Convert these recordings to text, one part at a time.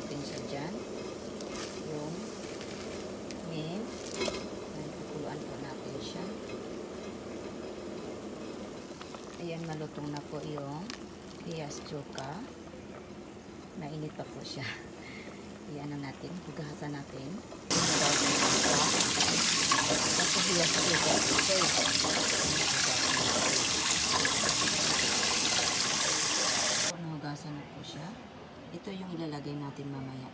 natin siya dyan. Yung mint. Pakuluan po natin siya. Ayan, malutong na po yung hiyas chuka. Nainit pa po siya. Ayan na natin. Hugasan natin. Kasi hiyas chuka. Nahugasan na po siya. Ito yung ilalagay natin mamaya.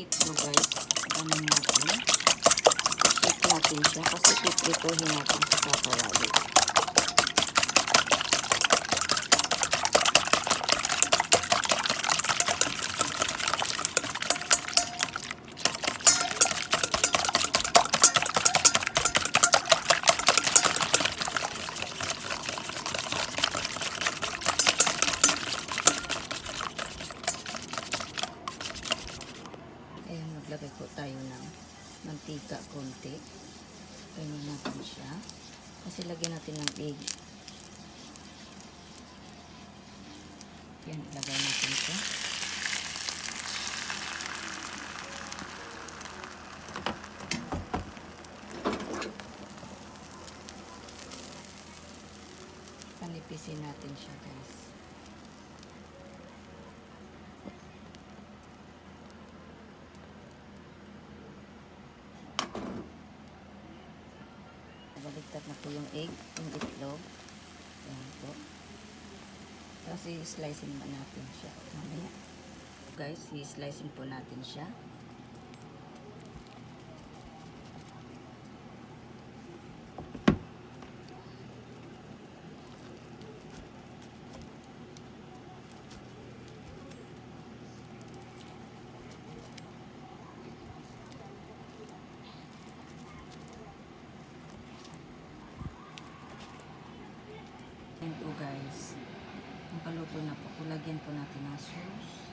Ito guys, ganun natin. Shake natin siya kasi piprituhin natin sa papalali. Ayan, maglagay po tayo ng mantika konti. Ganyan natin siya. Kasi lagyan natin ng egg. Yan, ilagay natin siya. Panipisin natin siya guys. Baligtad na po yung egg, yung itlog. Ayan po. Tapos i-slicing na natin siya. Mamaya. Guys, i-slicing po natin siya. Ayan po guys. Ang paluto na po. Lagyan po natin ng sauce.